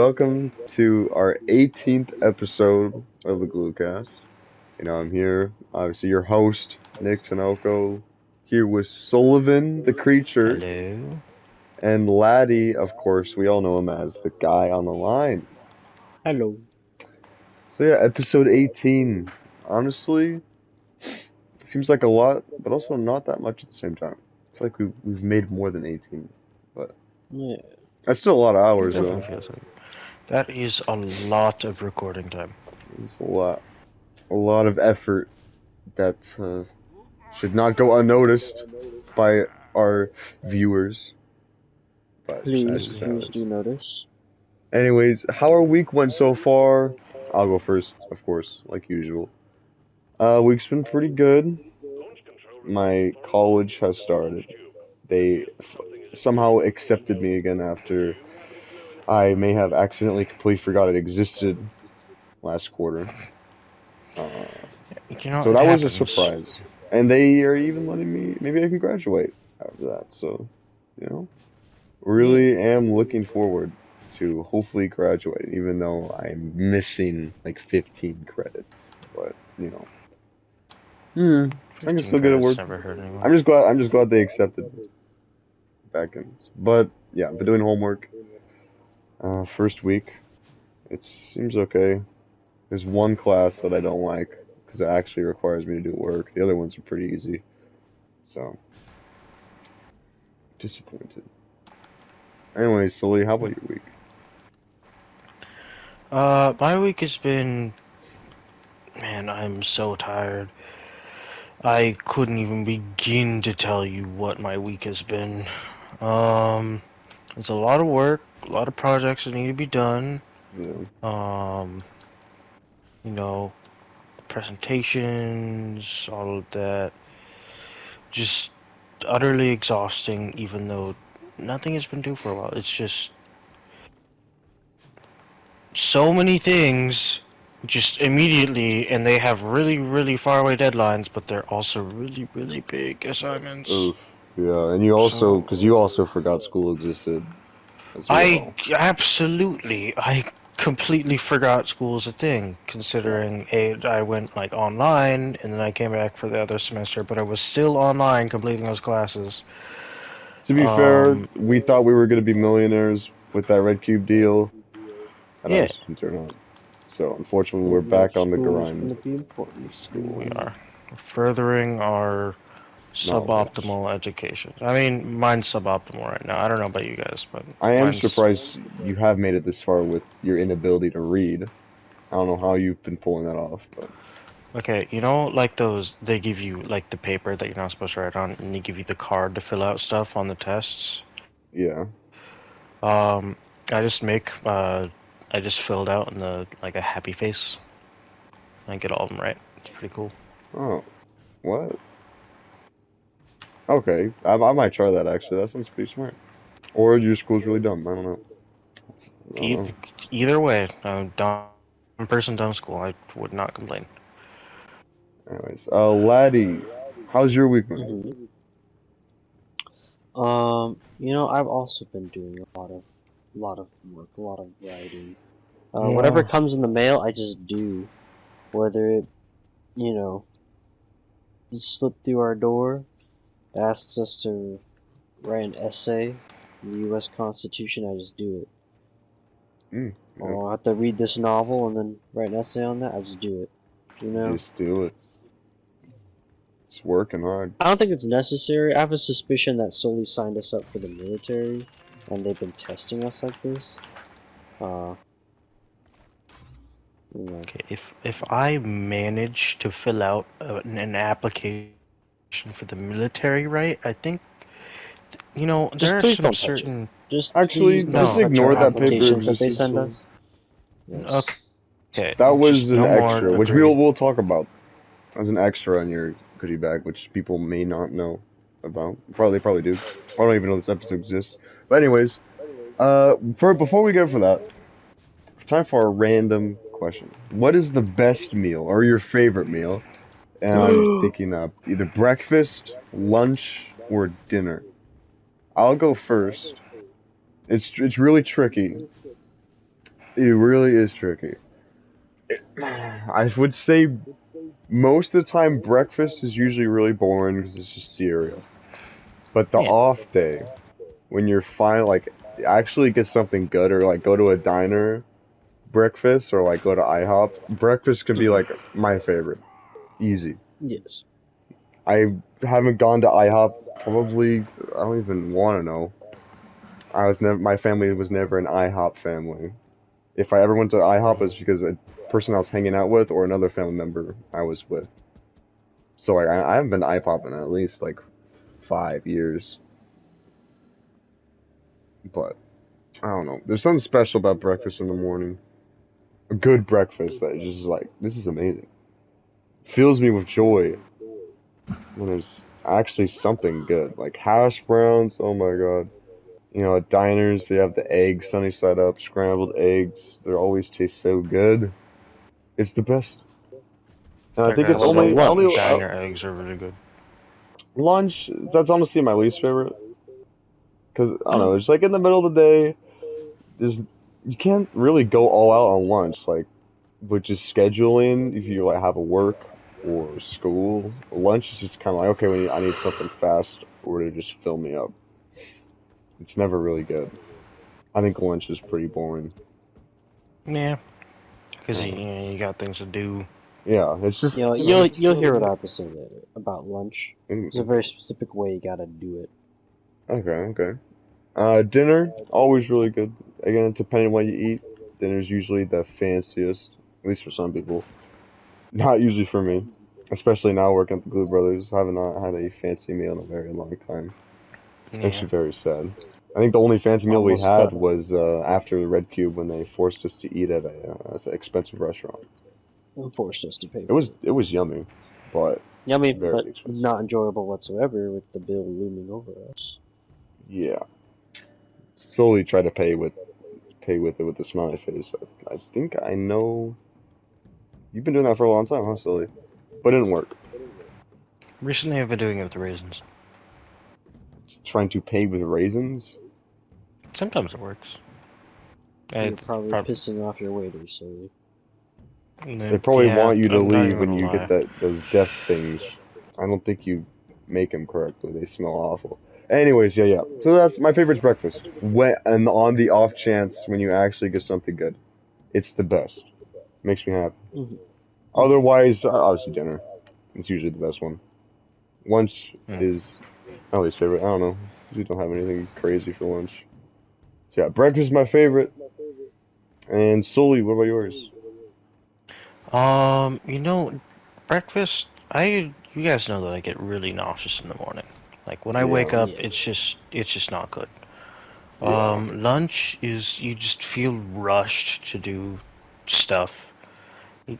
welcome to our 18th episode of the GlueCast. I'm here, obviously your host, Nick Tanoco, here with Sullivan, the creature, Hello. and Laddie, of course, we all know him as the guy on the line. Hello. So yeah, episode 18. Honestly, it seems like a lot, but also not that much at the same time. I feel like we've made more than 18, but Yeah. that's still a lot of It hours, definitely though. feels like that is a lot of recording time. It's a lot of effort that should not go unnoticed by our viewers. But that's just how it Please is. do notice. Anyways, how our week went so far? I'll go first, of course, like usual. Week's been pretty good. My college has started. They somehow accepted me again after I may have accidentally completely forgot it existed last quarter. So It that was a happens. surprise. And they are even letting me, maybe I can graduate after that. So, really am looking forward to hopefully graduating, even though I'm missing like 15 credits. But, I can still get it work. Never hurt anyone. I'm just glad they accepted back in. But yeah, I've been doing homework. First week, it seems okay. There's one class that I don't like because it actually requires me to do work. The other ones are pretty easy. So, disappointed. Anyway, Sully, how about your week? My week has been, man, I'm so tired. I couldn't even begin to tell you what my week has been. It's a lot of work, a lot of projects that need to be done. Yeah. You know, presentations, all of that. Just utterly exhausting, even though nothing has been due for a while. It's just so many things just immediately, and they have really, really far away deadlines, but they're also really, really big assignments. Oof. Yeah, and you also, because you also forgot school existed as well. I completely forgot school's a thing, considering I went like online, and then I came back for the other semester, but I was still online completing those classes. To be fair, we thought we were going to be millionaires with that Red Cube deal. And Yeah. obviously didn't turn out. So, unfortunately, we're back on the grind. Going to be important. School. We are furthering our suboptimal education. I mean, mine's suboptimal right now. I don't know about you guys, but I am surprised you have made it this far with your inability to read. I don't know how you've been pulling that off, but okay, like those, they give you like the paper that you're not supposed to write on, and they give you the card to fill out stuff on the tests. yeah. I just filled out in a happy face. I get all of them right. It's pretty cool. Oh, what? Okay, I might try that actually. That sounds pretty smart. Or your school's really dumb. I don't know. Either way, dumb person, dumb school. I would not complain. Anyways, Laddie, how's your week been? I've also been doing a lot of work, a lot of writing. Whatever comes in the mail, I just do. Whether it, slip through our door, asks us to write an essay in the U.S. Constitution, I just do it. Or I have to read this novel and then write an essay on that, I just do it. Just do it. It's working hard. I don't think it's necessary. I have a suspicion that Sully signed us up for the military, and they've been testing us like this. Okay, if I manage to fill out an application for the military, right? I think, there are some certain. Just ignore that paper that they send us. Yes. Okay. That was an extra, which agreed. we'll talk about. As an extra on your goodie bag, which people may not know about. Probably do. I don't even know this episode exists. But anyways, before we go for that, time for a random question. What is the best meal or your favorite meal? And I'm thinking either breakfast, lunch, or dinner. I'll go first. It's really tricky. It really is tricky. I would say most of the time breakfast is usually really boring because it's just cereal. But the Yeah. off day, when you're fine, like actually get something good or like go to a diner, breakfast or like go to IHOP, breakfast can be like my favorite. Easy. Yes. I haven't gone to IHOP probably, I don't even want to know. My family was never an IHOP family. If I ever went to IHOP, it's because a person I was hanging out with or another family member I was with. So like, I haven't been to IHOP in at least like 5 years. But I don't know. There's something special about breakfast in the morning. A good breakfast that is just like, this is amazing. Fills me with joy when there's actually something good. Like hash browns, oh my god. You know, at diners, they have the eggs sunny side up, scrambled eggs. They always taste so good. It's the best. And I think Okay, it's What about only, lunch? diner eggs are really good. lunch, that's honestly my least favorite. Because, I don't know, it's like in the middle of the day, there's, you can't really go all out on lunch. Like, with just scheduling, if you like have a work or school, lunch is just kind of like, okay, I need something fast or to just fill me up. It's never really good. I think lunch is pretty boring. Yeah, because Uh, you got things to do. yeah, it's just, You know, you know, you'll hear what I have to say later about lunch. There's a mm, very specific way you gotta do it. okay, okay. Dinner, always really good. Again, depending on what you eat, dinner's usually the fanciest, at least for some people. Not usually for me, especially now working at the Glue Brothers. I have not had a fancy meal in a very long time. Yeah. Actually, very sad. I think the only fancy meal we Almost had was after the Red Cube when they forced us to eat at an expensive restaurant. forced us to pay It for was it. it was yummy, but Yummy, very but expensive. not enjoyable whatsoever with the bill looming over us. Yeah, slowly try to pay with it with a smiley face. I think I know you've been doing that for a long time, huh, Sully? But it didn't work. Recently, I've been doing it with raisins. Trying to pay with raisins. Sometimes it works. You're It's probably prob- pissing off your waiters, so They probably yeah, want you to I'm not leave even when gonna you get lie. those death things. I don't think you make them correctly. They smell awful. Anyways, yeah, yeah. So that's my favorite's breakfast. When and on the off chance when you actually get something good, it's the best. Makes me happy. mhm. Otherwise, obviously dinner. It's usually the best one. Lunch Hmm. is my least favorite. I don't know. Usually don't have anything crazy for lunch. So yeah, breakfast is my favorite. And Sully, what about yours? You know, breakfast. You guys know that I get really nauseous in the morning. Like when I Yeah, wake up, Yeah. it's just not good. yeah. Lunch is you just feel rushed to do stuff. It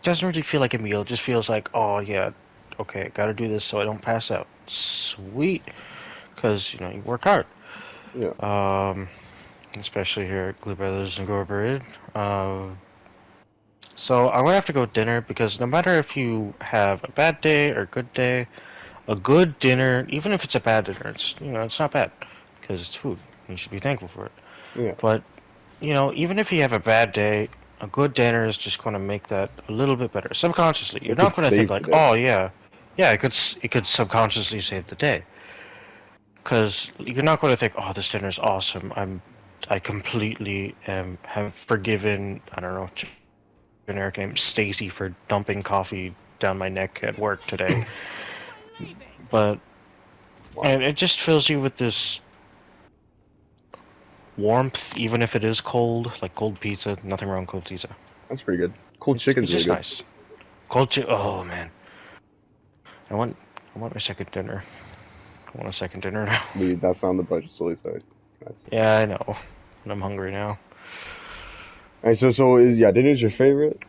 doesn't really feel like a meal. It just feels like, oh yeah, okay, gotta do this so I don't pass out. Sweet, because you work hard. Yeah. Um, Especially here at Glue Brothers Incorporated. So I'm gonna have to go with dinner because no matter if you have a bad day or a good day, a good dinner, even if it's a bad dinner, it's not bad because it's food. You should be thankful for it. Yeah. But even if you have a bad day, a good dinner is just going to make that a little bit better subconsciously. You're It not could going to think save the like, day. oh yeah, it could subconsciously save the day because you're not going to think, oh, this dinner is awesome. I completely have forgiven, I don't know, generic name Stacy for dumping coffee down my neck at work today. But Wow. and it just fills you with this warmth, even if it is cold, like cold pizza. Nothing wrong with cold pizza. That's pretty good. Cold It's chicken's really just good. nice. Oh man, I want I want my second dinner. I want a second dinner now. That's on the budget, Sully. Sorry. That's. Yeah, I know. And I'm hungry now. Alright, yeah, dinner's your favorite.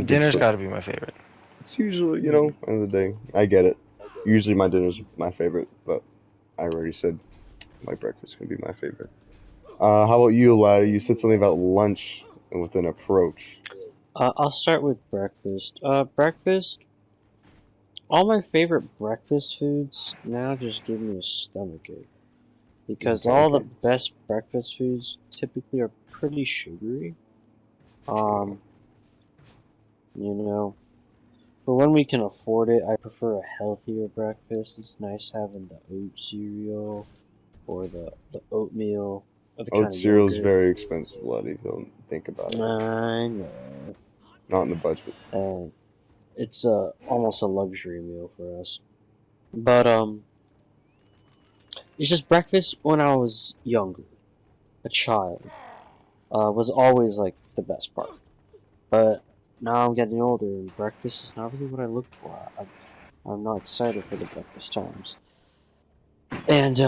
Dinner's got to be my favorite. It's usually, end of the day. I get it. Usually my dinner's my favorite, but I already said my breakfast can be my favorite. How about you, lad? You said something about lunch and with an approach. I'll start with breakfast. Breakfast. All my favorite breakfast foods now just give me a stomachache because all the Pancakes. best breakfast foods typically are pretty sugary. Um, you know, for when we can afford it, I prefer a healthier breakfast. It's nice having the oat cereal or the oatmeal or the Oat kind of cereal is yogurt. very expensive, Letty, so think about it. I know. Not in the budget. And it's almost a luxury meal for us. But it's just breakfast when I was younger, a child, was always like the best part. But now I'm getting older, and breakfast is not really what I look for. I'm not excited for the breakfast times. And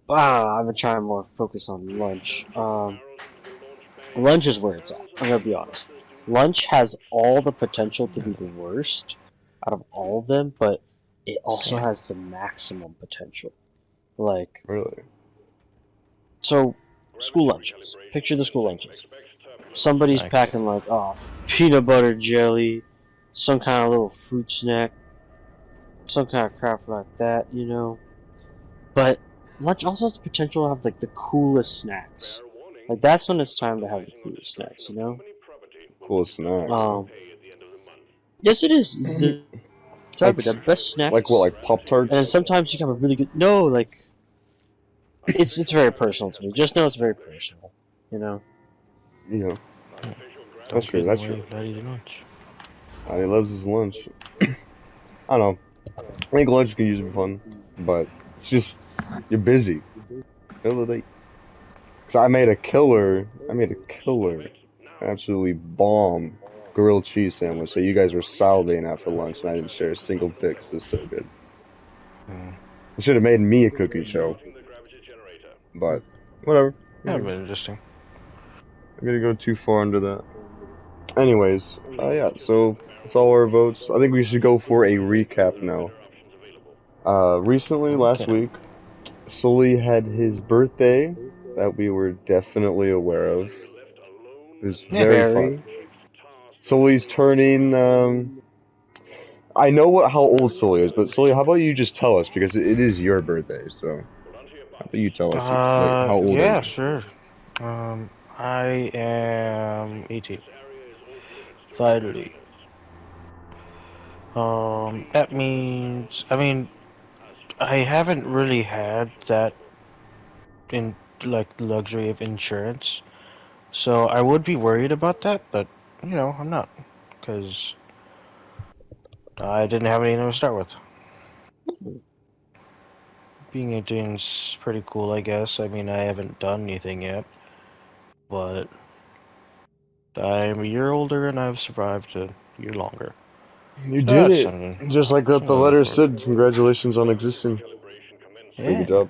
I've been trying to more focus on lunch. Lunch is where it's at. I'm gonna be honest. Lunch has all the potential to be the worst out of all of them, but it also Yeah. has the maximum potential. Like, Really? so, school lunches. Picture the school lunches. Somebody's Okay. packing like, peanut butter jelly, some kind of little fruit snack, some kind of crap like that, you know. But lunch also has the potential to have like the coolest snacks. Like that's when it's time to have the coolest snacks, you know. Cool snacks, huh? Yes, it is. Like, The best like what, snacks, like Pop and then Tarts? sometimes you can have a really good. No, like it's very personal to me. Just know it's very personal, you know. You know, that's Don't true, get in the that's way true. of Daddy's lunch. He loves his lunch. I don't know. I think lunch can usually be fun, but it's just, you're busy. Middle of the day. Cause I made a killer, absolutely bomb grilled cheese sandwich that you guys were salivating at for lunch, and I didn't share a single bit 'cause it was so good. Hmm. It should have made me a cooking show, but whatever. That would be interesting. I'm gonna go too far into that. Anyways, yeah, so that's all our votes. I think we should go for a recap now. Recently, last Okay. week, Sully had his birthday that we were definitely aware of. It was Yeah. very fun. Very. Sully's turning, I know how old Sully is, but Sully, how about you just tell us, because it is your birthday, so how about you tell us, like, how old are Yeah, you? sure. I am 18. Finally. That means, I mean, I haven't really had that in like luxury of insurance, so I would be worried about that, but you know, I'm not, because I didn't have anything to start with. Being 18 is pretty cool, I guess. I mean, I haven't done anything yet, but I'm a year older and I've survived a year longer. You So did that's it! something. Just like what the Something to look letter forward. said, congratulations on existing. Pretty Yeah. good job.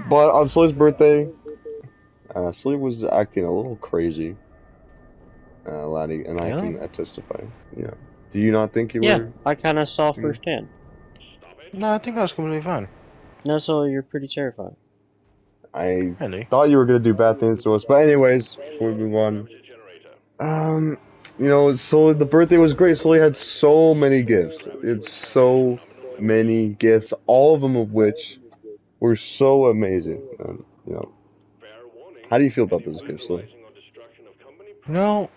But on Sully's birthday, Sully was acting a little crazy, laddie, and I Really? can testify. Yeah. Do you not think you Yeah, were? I kind of saw Mm. firsthand. No, I think I was completely fine. No, so you're pretty terrifying. I Really? thought you were gonna do bad things to us, but anyways, before we move on, um, Sully, the birthday was great. Sully had so many gifts. It's so many gifts, all of them of which were so amazing. How do you feel about those gifts, Sully? No,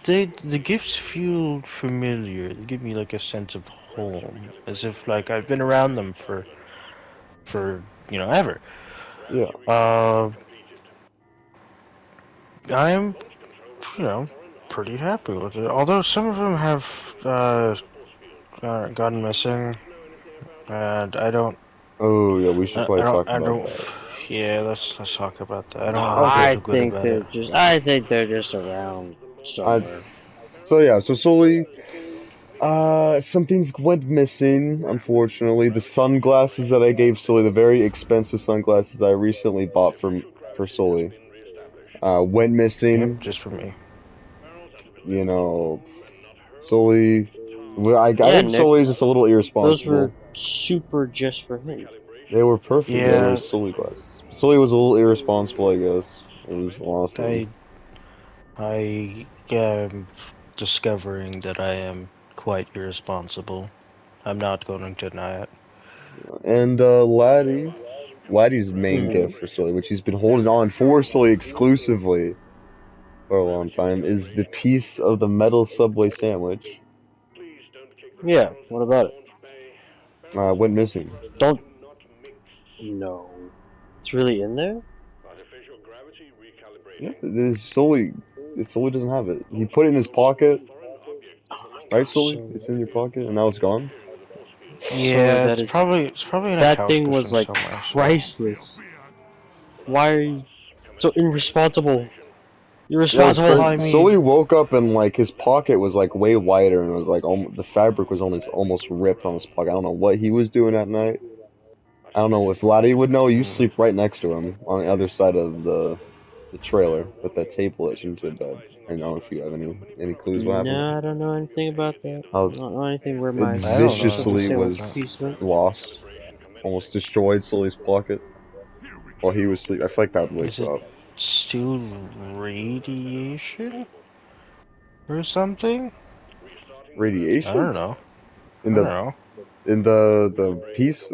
the gifts feel familiar. They give me like a sense of home, as if like I've been around them for ever. Yeah. Uh, I'm pretty happy with it. Although some of them have gone missing, and Oh yeah, we should probably talk I about don't. that. Yeah, let's talk about that. I don't really feel Okay. too good about it. I think they're just around I somewhere. so yeah, so Sully, some things went missing, unfortunately. The sunglasses that I gave Sully, the very expensive sunglasses that I recently bought for Sully, went Yep, missing. just for me. You know, Sully, well, I Yeah, think Nick, Sully is just a little those were irresponsible. super just for him. They were perfect. They were Yeah, Sully glasses. Sully was a little irresponsible, I guess. It was honestly. I am discovering that I am quite irresponsible. I'm not going to deny it. And Laddie. Laddie's main gift for Sully, which he's been holding on for Sully exclusively for a long time, is the piece of the metal Subway sandwich. Yeah, what about it? Went missing. Don't. No. It's really in there? Yeah, Sully doesn't have it. He put it in his pocket, right, Sully? So, It's in your pocket, and now it's gone. Yeah, that it's probably in a that couch thing cushion was like somewhere. So. priceless. Why are you so irresponsible? Yeah, it's Irresponsible. crazy. I mean- Sully woke up and like his pocket was like way wider, and it was like the fabric was almost ripped on his pocket. I don't know what he was doing at night. I don't know if Laddie would know. You sleep right next to him on the other side of the trailer with that table that's into the bed. I don't know if you have any clues what happened. No, I don't know anything about that. I How don't know anything where it my I don't know. viciously sandwich was piece went. lost, almost destroyed Sully's pocket while he was sleeping. I feel like that would wake Is you it up. still radiation or something? Radiation? I don't know. In I don't the know. the piece,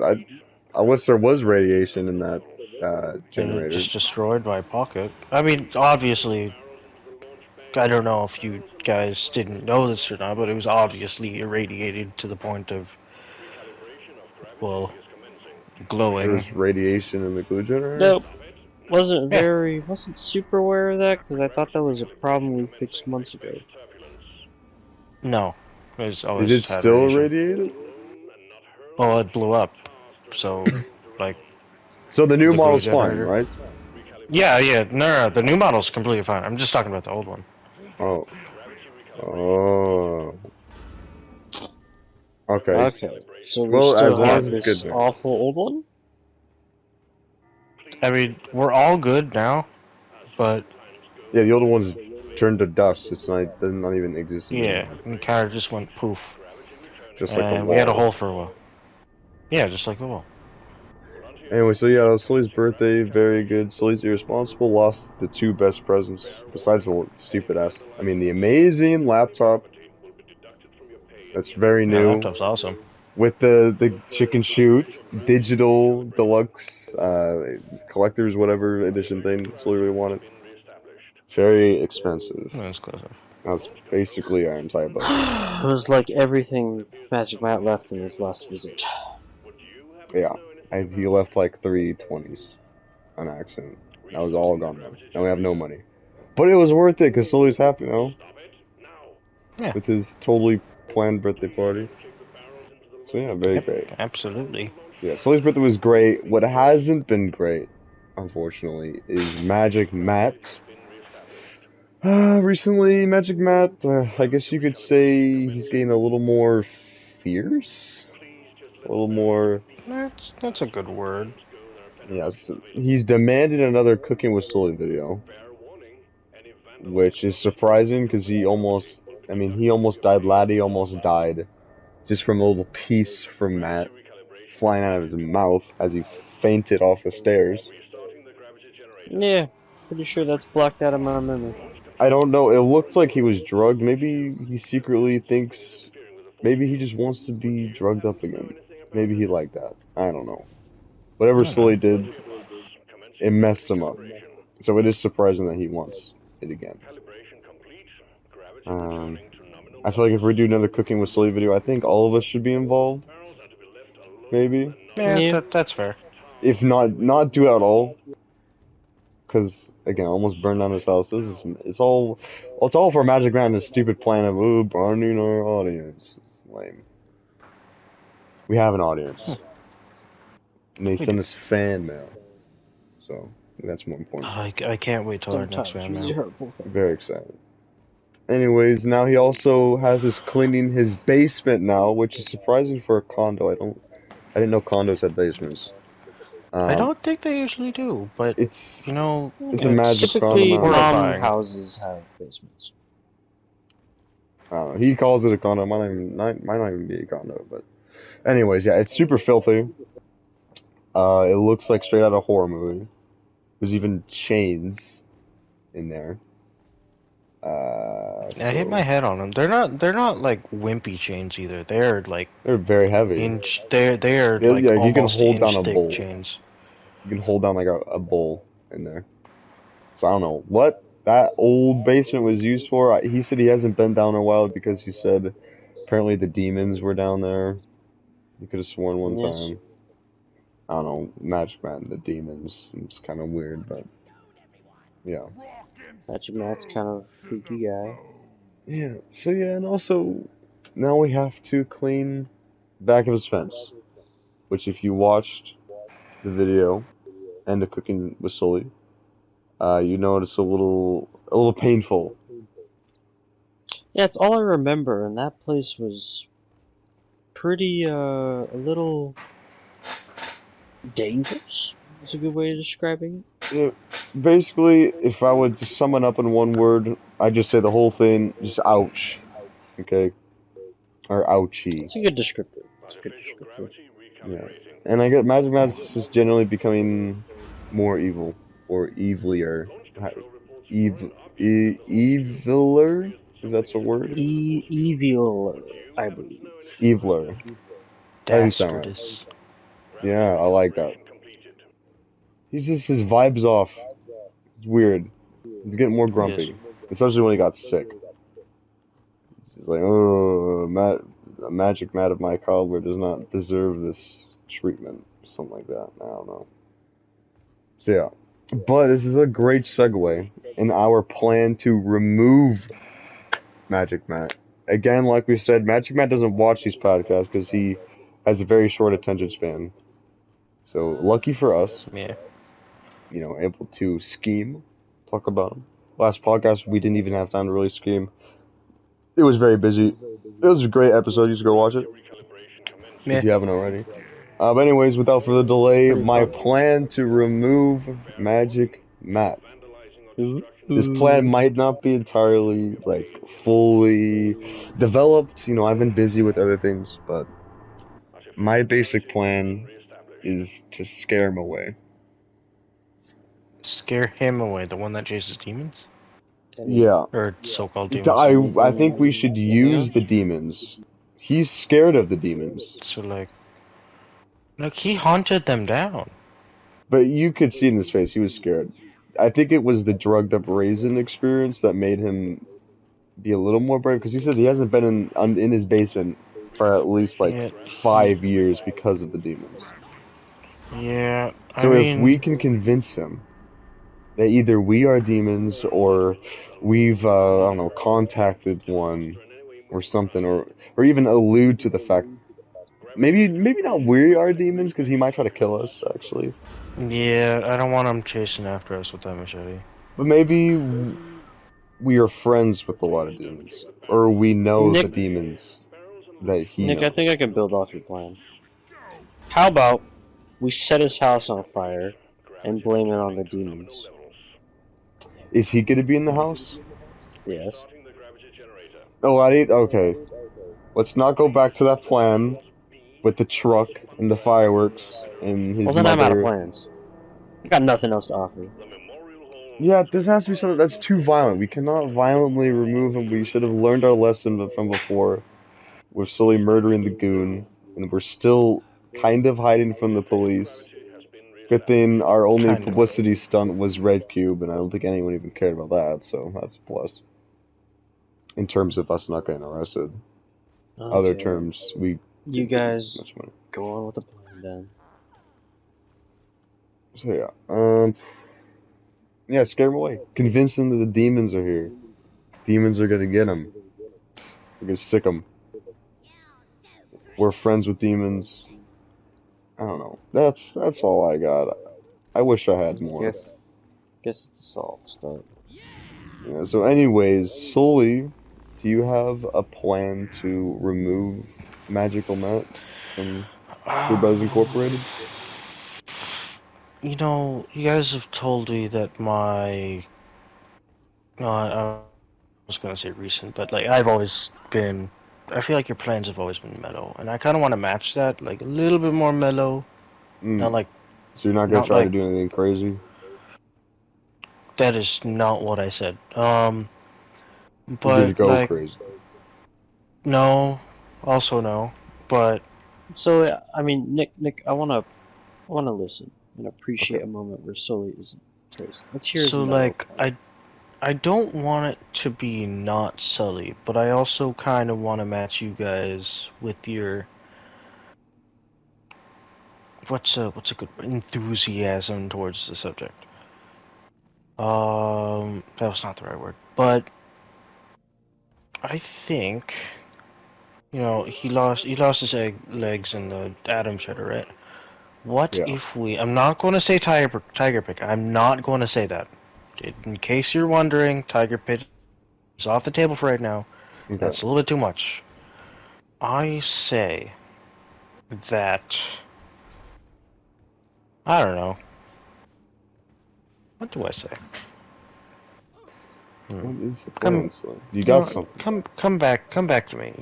I wish there was radiation in that And it generator. just destroyed my pocket. I mean, obviously, I don't know if you guys didn't know this or not, but it was obviously irradiated to the point of, well, There glowing. was radiation in the glue generator. Nope. Yeah. Wasn't super aware of that because I thought that was a problem we fixed months ago. No. It's always Is it had still radiation. irradiated? Well, it blew up. So, like, So the new The glue model's fine, generator. right? yeah, no, the new model's completely fine. I'm just talking about the old one. Oh. Oh. Okay. Okay, so we Well, as still long have as it's this good then. awful old one? I mean, we're all good now, but Yeah, the older one's turned to dust. It's not does not even exist yeah, anymore. it kind of just went poof. Just like the And wall. we had a hole for a while. Yeah, just like the wall. Anyway, so yeah, it was Sully's birthday, very good. Sully's irresponsible, lost the two best presents, besides the stupid ass. I mean, the amazing laptop. That's very Yeah, new. laptop's awesome. With the chicken shoot, digital deluxe, collector's whatever edition thing Sully really wanted. Very expensive. That's close. That's basically our entire budget. It was like everything Magic Matt left in his last visit. Yeah, he left like 320s on accident. That was all gone now. Now we have no money. But it was worth it because Sully's happy now. Yeah. With his totally planned birthday party. So yeah, very great. Absolutely. So yeah, Sully's birthday was great. What hasn't been great, unfortunately, is Magic Matt. Recently, Magic Matt, I guess you could say he's getting a little more fierce? A little more... That's a good word. Yes, he's demanded another Cooking with Sully video. Which is surprising because he almost died. Laddie almost died. Just from a little piece from Matt flying out of his mouth as he fainted off the stairs. Yeah, pretty sure that's blocked out of my memory. I don't know, it looked like he was drugged. Maybe he secretly thinks... Maybe he just wants to be drugged up again. Maybe he liked that. I don't know. Whatever Sully did, it messed him up. So it is surprising that he wants it again. I feel like if we do another Cooking with Sully video, I think all of us should be involved. Maybe. Yeah, that's fair. If not do it at all. Because, again, I almost burned down his house. It's all for Magic Man and his stupid plan of, burning our audience. It's lame. We have an audience. And they send us fan mail. So, that's more important. I can't wait till our next Sometimes fan really mail. hurtful thing. Very excited. Anyways, now he also has us cleaning his basement now, which is surprising for a condo. I didn't know condos had basements. I don't think they usually do, but It's you know, it's a magic Typically, condo. Horrifying. houses have basements. He calls it a condo. Might not even be a condo, but anyways, yeah, it's super filthy. It looks like straight out of a horror movie. There's even chains in there. I hit my head on them. They're not like wimpy chains either. They're like They're very heavy. they're like Yeah, you can almost hold down a inch thick bolt. chains. You can hold down like a bowl in there. So I don't know what that old basement was used for. He said he hasn't been down in a while because he said apparently the demons were down there. You could have sworn one Yes. time. I don't know, Magic Man and the demons. It's kind of weird, but yeah. Magic Matt's kind of a freaky guy. Yeah. So yeah, and also now we have to clean back of his fence, which if you watched the video and the cooking with Sully, you know it's a little painful. Yeah, it's all I remember, and that place was pretty, a little dangerous. Is a good way of describing Yeah, basically, if I would to sum it up in one word, I'd just say the whole thing, just ouch. Okay? Or it. ouchie. It's a good descriptor. It's a good descriptor. Yeah. And I get Magic Matt's just generally becoming more evil. Or evilier. Eviler? If that's a word? Evil, I believe. Eviler. That didn't sound right. Dastardous. Yeah, I like that. His vibe's off. It's weird. He's getting more Yes. grumpy. Especially when he got sick. He's like, oh, Magic Matt of my cobbler does not deserve this treatment. Something like that. I don't know. So yeah. But this is a great segue in our plan to remove Magic Matt. Again, like we said, Magic Matt doesn't watch these podcasts because he has a very short attention span. So lucky for us, Yeah. able to scheme, talk about him. Last podcast, we didn't even have time to really scheme. It was very busy. It was a great episode. You should go watch it Yeah. if you haven't already. But anyways, without further delay, Pretty my fun. plan to remove Magic Matt. Ooh. This plan might not be entirely, fully developed. I've been busy with other things, but my basic plan is to scare him away. Scare him away, the one that chases demons? Yeah. Or so-called demons. I think we should use the demons. He's scared of the demons. So, like, he hunted them down. But you could see in his face, he was scared. I think it was the drugged up raisin experience that made him be a little more brave, because he said he hasn't been in his basement for at least Yeah, 5 years because of the demons. Yeah, So if we can convince him that either we are demons or we've I don't know, contacted one or something, or even allude to the fact maybe not we are demons, because he might try to kill us actually. Yeah, I don't want him chasing after us with that machete. But maybe we are friends with a lot of demons, or we know the Nick, demons that he Nick, I knows. think I can build off your plan. How about we set his house on fire and blame it on the demons? Is he gonna be in the house? Yes. Oh, okay. Let's not go back to that plan with the truck and the fireworks and his Well, then I'm out of mother. plans. I got nothing else to offer. Yeah, this has to be something that's too violent. We cannot violently remove him. We should have learned our lesson from before. We're slowly murdering the goon, and we're still kind of hiding from the police. Good thing our only Kind of. publicity stunt was Red Cube, and I don't think anyone even cared about that, so that's a plus. In terms of us not getting arrested. Other Okay. terms, we You didn't get guys much money. go on with the plan then. So yeah, scare him away. Convince him that the demons are here. Demons are gonna get him. We're gonna sick him. We're friends with demons. I don't know. That's all I got. I wish I had more. Guess it's a solid start. Yeah, so anyways, Sully, do you have a plan to remove Magical Matt from Blue Brothers Incorporated? You guys have told me that my... No, I was gonna say recent, but, I've always been... I feel like your plans have always been mellow, and I kind of want to match that, a little bit more mellow. Not like... So you're not gonna Not try to like... do anything crazy? That is not what I said. You But, could go crazy. no. Also no. But... So I mean, Nick, I wanna listen. and appreciate a moment where Sully isn't crazy. Let's hear So, the mellow like, part. I don't want it to be not Sully, but I also kind of want to match you guys with your what's a good enthusiasm towards the subject. That was not the right word, but I think he lost his legs in the Atom Shredder, right? What Yeah. if we? I'm not going to say Tiger Pick. I'm not going to say that. In case you're wondering, Tiger Pit is off the table for right now. Okay. That's a little bit too much. I say that I don't know. What do I say? What is the Come, plan, son? You got something? come back to me.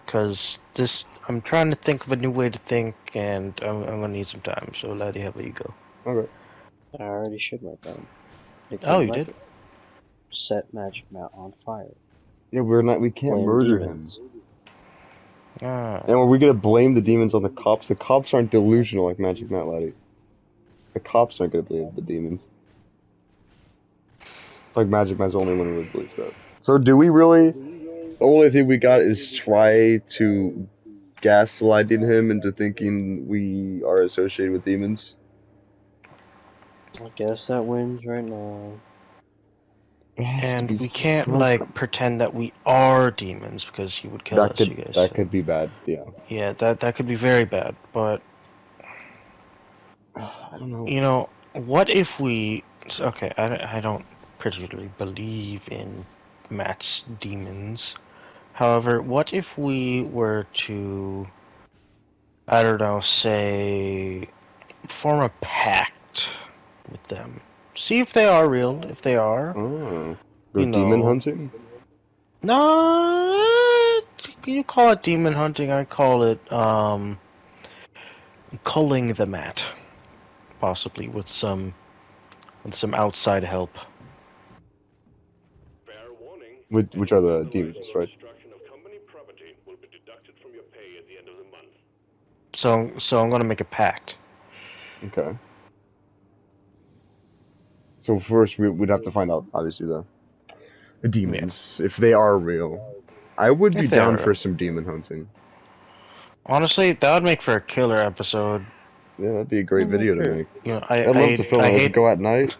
Cause this I'm trying to think of a new way to think, and I'm gonna need some time. So, Laddie, how about you go? Okay. I already shared my plan. It Oh, didn't you like did? it. Set Magic Matt on fire. Yeah, we can't Blame murder demons. him. Ah, And are we gonna blame the demons on the cops? The cops aren't delusional like Magic Matt Laddie. The cops aren't gonna blame the demons. Like Magic Man's the only one who really believes that. So do we really? The only thing we got is try to gaslighting him into thinking we are associated with demons. I guess that wins right now. It has to and be we can't so. like pretend that we are demons because he would kill us. You guys That said. could be bad. Yeah. Yeah, that could be very bad. But I don't know. what if we? Okay, I don't particularly believe in Matt's demons. However, what if we were to, I don't know, say, form a pact with them? See if they are real. If they are, Oh, go you demon know, hunting. no, you call it demon hunting. I call it culling the Mat, possibly with some outside help. Which are the demons, right? So I'm gonna make a pact. Okay. So first we'd have to find out, obviously, the Yeah, demons if they are real. I would be if they down are. for some demon hunting. Honestly, that would make for a killer episode. Yeah, that'd be a great I'm not video to sure. make. I I'd love to I film I it. Let's hate. go at night.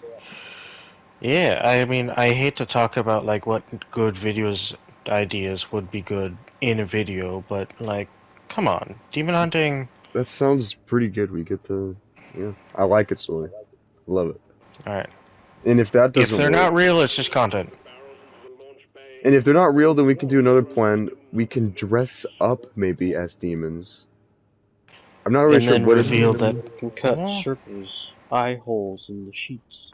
Yeah, I mean, I hate to talk about like what good videos ideas would be good in a video, but like, come on, demon hunting. That sounds pretty good. We get the, yeah, I like it, Soy. Love it. All right, And if that if doesn't they're work, not real, it's just content. and if they're not real, then we can do another plan. We can dress up maybe as demons. I'm not really And sure then what a reveal that. demon. Can cut Well, circles, eye holes in the sheets.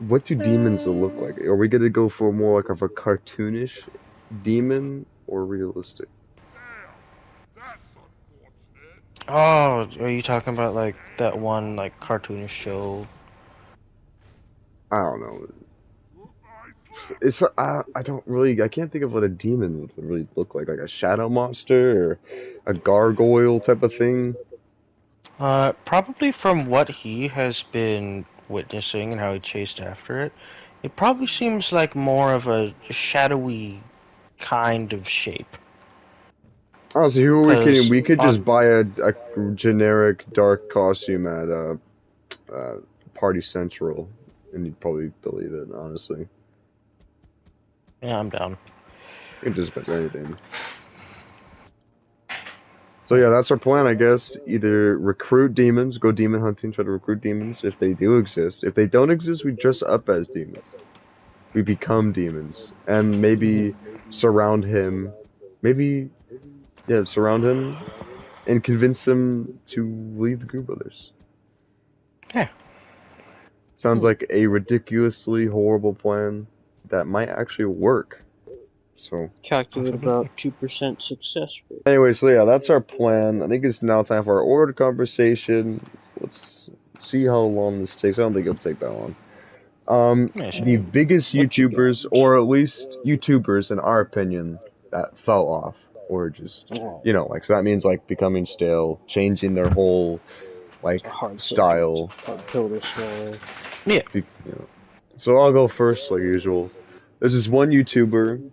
What do demons look like? Are we gonna go for more like of a cartoonish demon or realistic? oh, are you talking about like that one like cartoonish show? I don't know. It's I don't really I can't think of what a demon would really look like a shadow monster or a gargoyle type of thing. Probably from what he has been witnessing and how he chased after it, it probably seems like more of a shadowy kind of shape. Honestly, who are we kidding? Cause We could just on buy a generic dark costume at Party Central, and you'd probably believe it. Honestly, yeah, I'm down. you can just bet anything. So yeah, that's our plan, I guess. Either recruit demons, go demon hunting, try to recruit demons if they do exist. If they don't exist, we dress up as demons. We become demons, and maybe surround him. Maybe, yeah, surround him and convince him to leave the Group Brothers. Yeah. Sounds like a ridiculously horrible plan that might actually work. So, Calculate about 2% success rate. anyway, so yeah, that's our plan. I think it's now time for our ordered conversation. Let's see how long this takes. I don't think it'll take that long. Yeah, sure. The biggest What you YouTubers, got? or at least YouTubers, in our opinion, that fell off, or just, Oh, like, so that means like becoming stale, changing their whole like Hard style. subject, hard pill to swallow. Yeah. You know. So I'll go first, like usual. There's this one YouTuber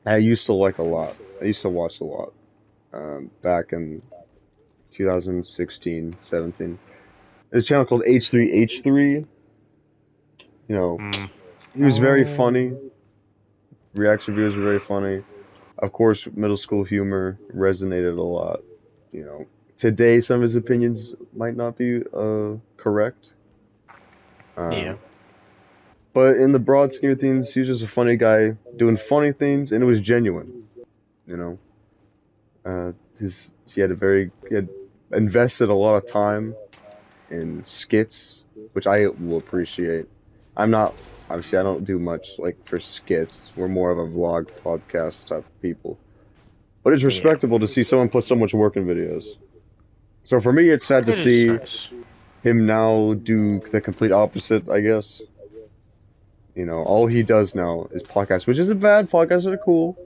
I used to like a lot. I used to watch a lot back in 2016, 17. There's a channel called H3H3. You know, Mm. he was very Oh. funny. Reaction videos were very funny. Of course, middle school humor resonated a lot. You know, today some of his opinions might not be correct. Yeah. Um, but in the broad scheme of things, he was just a funny guy doing funny things, and it was genuine. You know, he had invested a lot of time in skits, which I will appreciate. I'm not obviously I don't do much like for skits. We're more of a vlog podcast type of people. But it's Yeah. respectable to see someone put so much work in videos. So for me, it's sad to It is see nice. him now do the complete opposite, I guess. You know, all he does now is podcasts, which isn't bad. Podcasts are cool.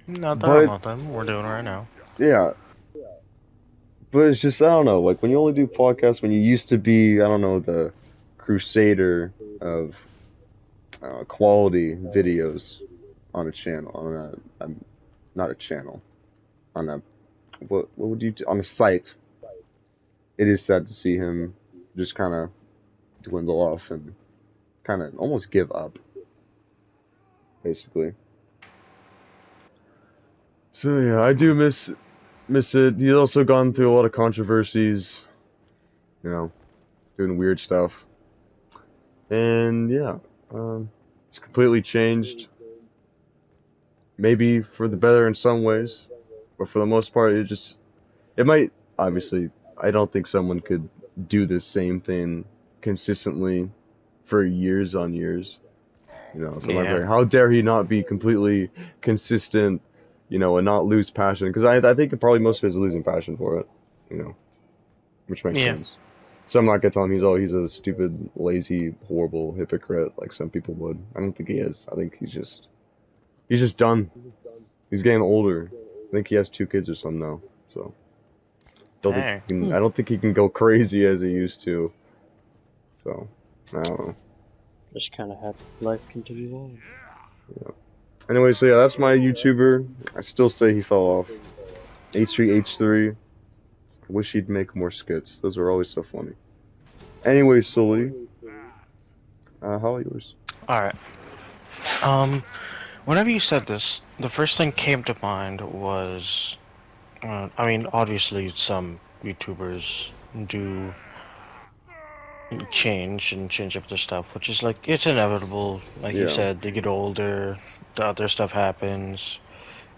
Not that But, about them. We're doing it right now. yeah. But it's just, I don't know, like when you only do podcasts, when you used to be, I don't know, the crusader of quality videos on a channel, not a channel, on a, what would you do, on a site. It is sad to see him just kind of dwindle off and kind of almost give up, basically. So yeah, I do miss it. He's also gone through a lot of controversies, you know, doing weird stuff, and yeah, it's completely changed. Maybe for the better in some ways, but for the most part, it might obviously. I don't think someone could do the same thing consistently for years on years. You know, so I'm Yeah. like, how dare he not be completely consistent, you know, and not lose passion? Because I think probably most of us are losing passion for it, you know, which makes Yeah. sense. So I'm not gonna tell him he's a stupid, lazy, horrible hypocrite like some people would. I don't think he is. I think he's just done. He's getting older. I think he has 2 kids or something now. So Dang. I don't think he can go crazy as he used to. So I don't know. Just kind of had life continue on. Yeah. Anyway, so yeah, that's my YouTuber. I still say he fell off. H3H3. I wish he'd make more skits. Those were always so funny. Anyway, Sully, how are yours? Alright. Whenever you said this, the first thing came to mind was, I mean, obviously some YouTubers do change and change up their stuff, which is like, it's inevitable. Like you Yeah. said, they get older, the other stuff happens.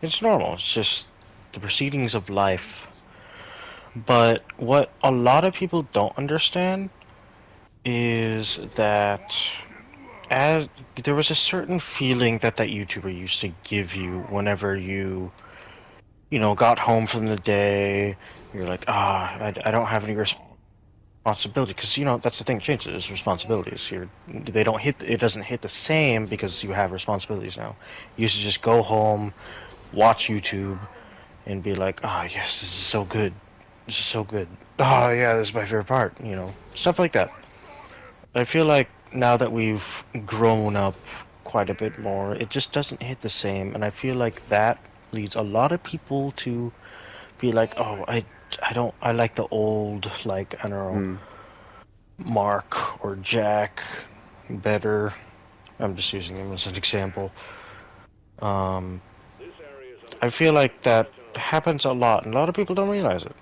It's normal. It's just the proceedings of life. But what a lot of people don't understand is that as there was a certain feeling that that YouTuber used to give you whenever you know, got home from the day, you're like, I don't have any responsibility, because you know that's the thing, changes responsibilities. They don't hit, it doesn't hit the same because you have responsibilities now. You used to just go home, watch YouTube, and be like, yes, this is so good, this is so good. Oh yeah, this is my favorite part. You know, stuff like that. I feel like now that we've grown up quite a bit more, it just doesn't hit the same, and I feel like that leads a lot of people to be like, oh, I don't, I like the old, like, I don't know, Hmm. Mark or Jack better. I'm just using him as an example. Um, I feel like that happens a lot, and a lot of people don't realize it,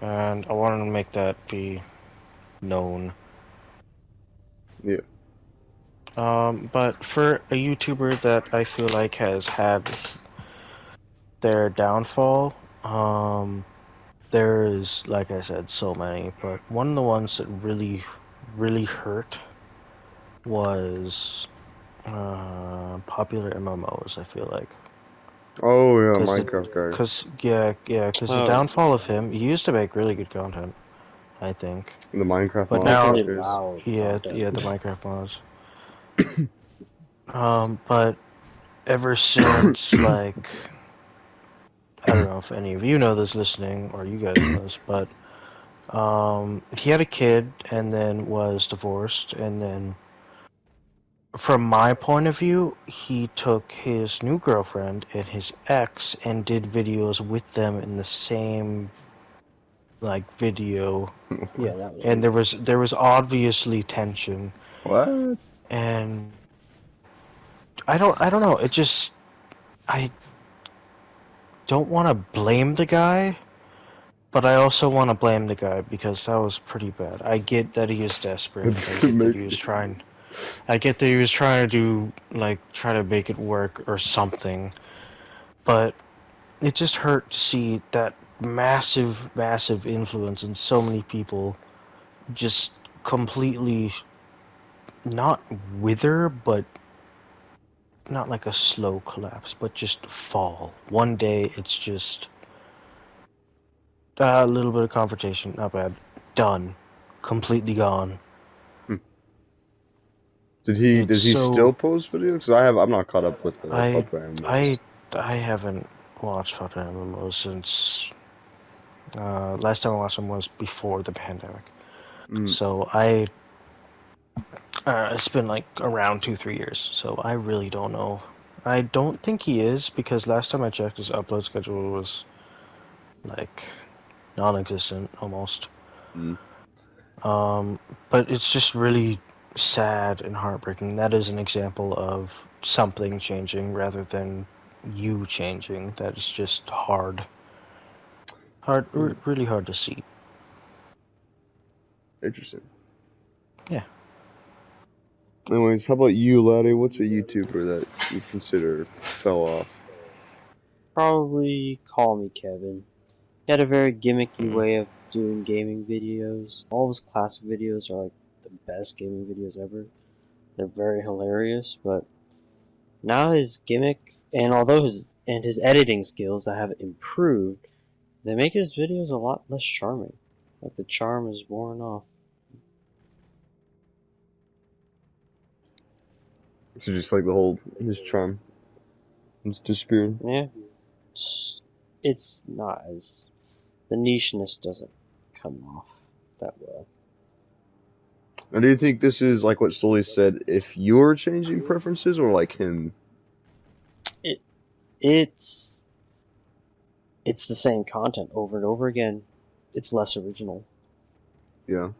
and I wanted to make that be known. Yeah. But for a YouTuber that I feel like has had their downfall, there's, like I said, so many, but one of the ones that really hurt was popular MMOs, I feel like. Oh yeah, Cause Minecraft guy. cause the Oh, downfall of him, he used to make really good content, I think. The Minecraft But mods like now, only nowadays. WoW content. yeah, the Minecraft mods. But ever since, like, I don't know if any of you know this listening, or you guys know this, but He had a kid and then was divorced, and then from my point of view, he took his new girlfriend and his ex and did videos with them in the same video, Yeah, that was and weird. there was obviously tension, What? and I don't know. It just I don't want to blame the guy, but I also want to blame the guy because that was pretty bad. I get that he is desperate. I get that he was trying. I get that he was trying to do try to make it work or something, but it just hurt to see that massive influence in so many people just completely not wither, but not like a slow collapse, but just fall. One day it's just a little bit of confrontation, not bad. Done. Completely gone. Hmm. Does It's he still so post videos? Because I'm not caught up with the I Puppet I MMOs. I haven't watched Puppet MMO since last time I watched them was before the pandemic. Mm. So it's been like around 2-3 years. So I really don't know. I don't think he is because last time I checked, his upload schedule was like non-existent almost. Mm. Um, but it's just really sad and heartbreaking. That is an example of something changing rather than you changing. That is just Mm. really hard to see. Interesting. Yeah. Anyways, how about you, Laddie? What's a YouTuber that you consider fell off? Probably Call Me Kevin. He had a very gimmicky Mm. way of doing gaming videos. All of his classic videos are like the best gaming videos ever. They're very hilarious, but now his gimmick, and although his editing skills have improved, they make his videos a lot less charming. Like the charm is worn off. So just like the whole his charm, it's disappearing. Yeah, it's not as the nicheness doesn't come off that well. And do you think this is like what Sully said? If you're changing preferences, or like him? It it's it's the same content over and over again. It's less original. Yeah,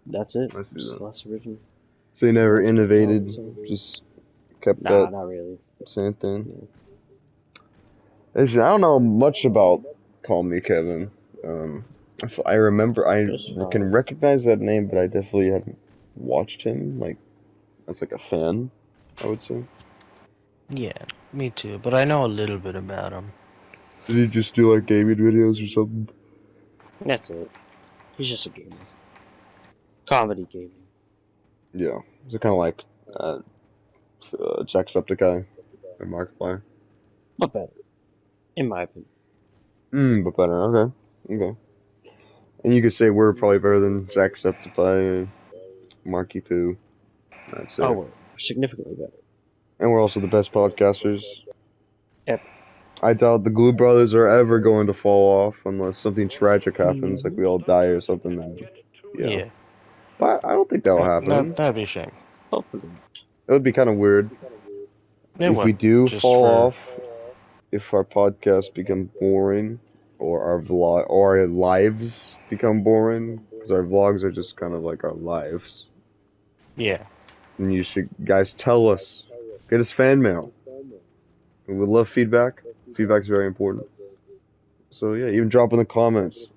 That's it. I see It's that. less original. So he And never that's more of the innovated, same. just kept Nah, that not really. same thing. Yeah. Actually, I don't know much about Call Me Kevin. I remember Just can fine. recognize that name, but I definitely haven't watched him like as like a fan. I would say. Yeah, me too. But I know a little bit about him. Did he just do like gaming videos or something? That's it. He's just a gamer. Comedy gaming. Yeah, is it kind of like uh, Jacksepticeye and Markiplier? But better, in my opinion. But better. Okay, okay. And you could say we're probably better than Jacksepticeye, Marky Poo. I'd Oh, say, we're significantly better. and we're also the best podcasters. Ever. I doubt the Glue Brothers are ever going to fall off unless something tragic happens, like we all die or something. Then, yeah. Yeah, But I don't think that'll happen. that'd be a shame. Hopefully. It would be kind of weird It if we would do just fall for off. If our podcasts become boring, or our lives become boring, because our vlogs are just kind of like our lives. yeah. And you should, guys, tell us. Get us fan mail. We would love feedback. Feedback is very important. So yeah, even drop in the comments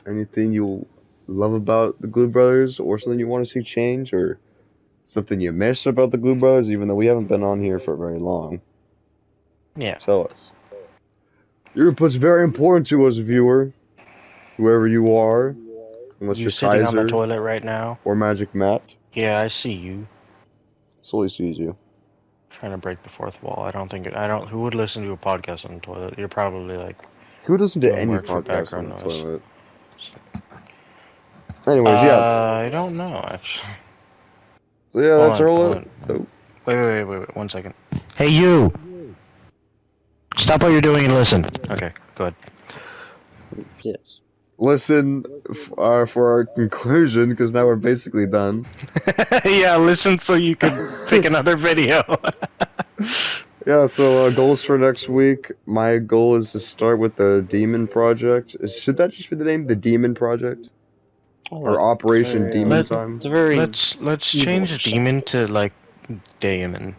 anything you love about the Glue Brothers, or something you want to see change, or something you miss about the Glue Brothers, even though we haven't been on here for very long. Yeah. Tell us. Your input's very important to us, viewer. Whoever you are, unless You you're sitting on the Kaiser toilet right now? or Magic Matt, Yeah, I see you. Sully sees you. Trying to break the fourth wall. I don't. Who would listen to a podcast on the toilet? You're probably like Who doesn't do doing any work for podcasts on background the noise. toilet? Anyways, yeah. I don't know actually. So yeah, Hold that's on, our hold limit. on. Oh, Wait, 1 second. Hey, you! Stop what you're doing and listen. Okay, go ahead. Yes. listen for our conclusion, because now we're basically done. Yeah, listen so you could pick another video. Yeah, so goals for next week. My goal is to start with the Demon Project. Should that just be the name? The Demon Project? Or Operation Demon Time? It's a very let's evil change symbol. demon to like Daemon.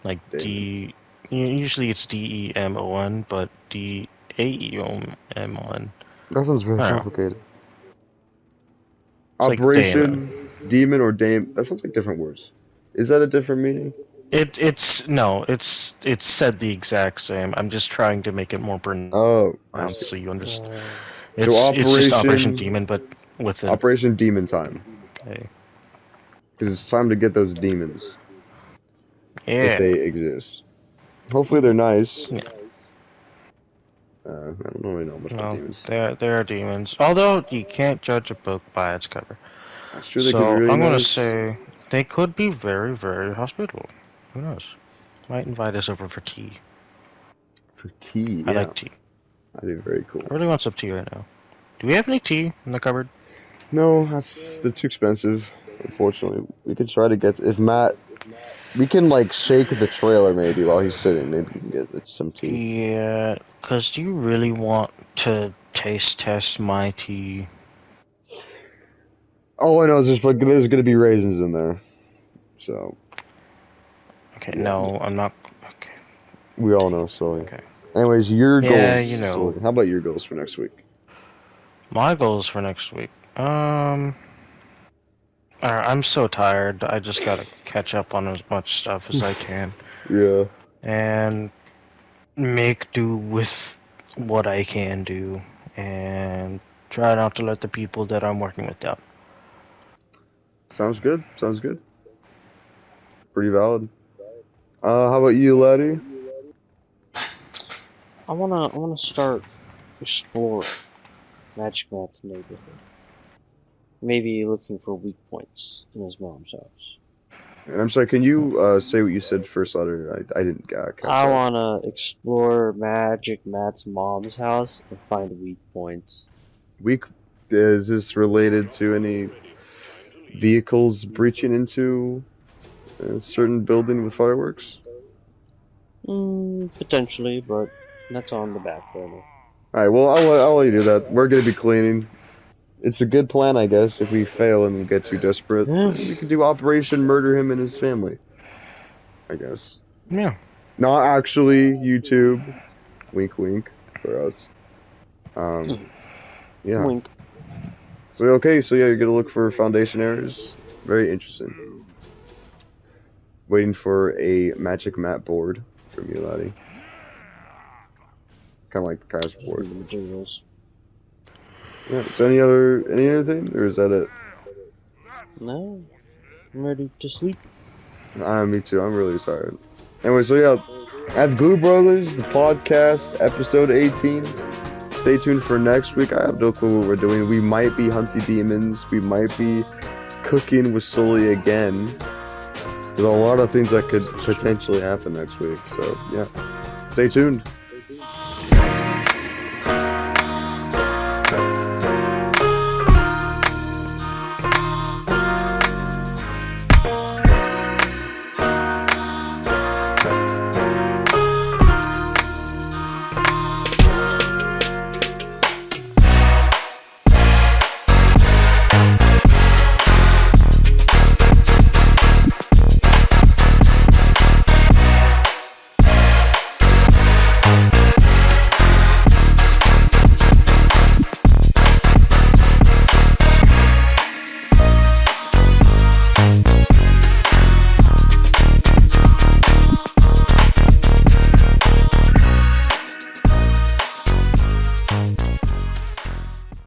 Like Damon. usually it's DEMON, but DAEON. That sounds very I don't know. complicated. It's like Daemon. Operation Demon or Dame. That sounds like different words. Is that a different meaning? It's said the exact same. I'm just trying to make it more pronounced Oh, I see. so you understand. So It's just Operation Demon, but with an Operation Demon Time. A. Because it's time to get those demons. If Yeah. they exist. Hopefully they're nice. Yeah. I don't really know much about Well, demons. there are demons. Although you can't judge a book by its cover. That's true, they could be So really I'm gonna nice. say they could be very, very hospitable. Who knows? Might invite us over for tea. For tea, I yeah. like tea. That'd be very cool. I really want some tea right now. Do we have any tea in the cupboard? No, they're too expensive, unfortunately. We could try to get, if Matt, we can like shake the trailer maybe while he's sitting. Maybe we can get some tea. Yeah, cause do you really want to taste test my tea? All I know is there's gonna be raisins in there. So, Okay, yeah. no, I'm not. Okay. We all know, Sully. Okay. Anyways, your goals. Yeah, you know. Sully. How about your goals for next week? My goals for next week. I'm so tired. I just gotta catch up on as much stuff as I can. Yeah. And make do with what I can do. And try not to let the people that I'm working with down. Sounds good. Sounds good. Pretty valid. How about you, laddie? I wanna start exploring Magic Matt's neighborhood. Maybe looking for weak points in his mom's house. And I'm sorry, can you say what you said first letter? I didn't catch I that. wanna explore Magic Matt's mom's house and find weak points. Is this related to any vehicles breaching into a certain building with fireworks? Potentially, but that's on the back burner. Alright, well, I'll let you do that. We're gonna be cleaning. It's a good plan, I guess. If we fail and we get too desperate, we can do Operation Murder Him and His Family. I guess. Yeah. Not actually YouTube. Wink, wink for us. Yeah. Wink. So okay, so yeah, you're gonna look for foundation errors. Very interesting. Waiting for a magic map board from you, laddie. Kind of like the Kai's board. The materials. Yeah. So any other thing, or is that it? No, I'm ready to sleep. Me too. I'm really tired. Anyway, so yeah, that's Glue Brothers, the podcast, episode 18. Stay tuned for next week. I have no clue what we're doing. We might be hunting demons. We might be cooking with Sully again. There's a lot of things that could potentially happen next week. So yeah, stay tuned.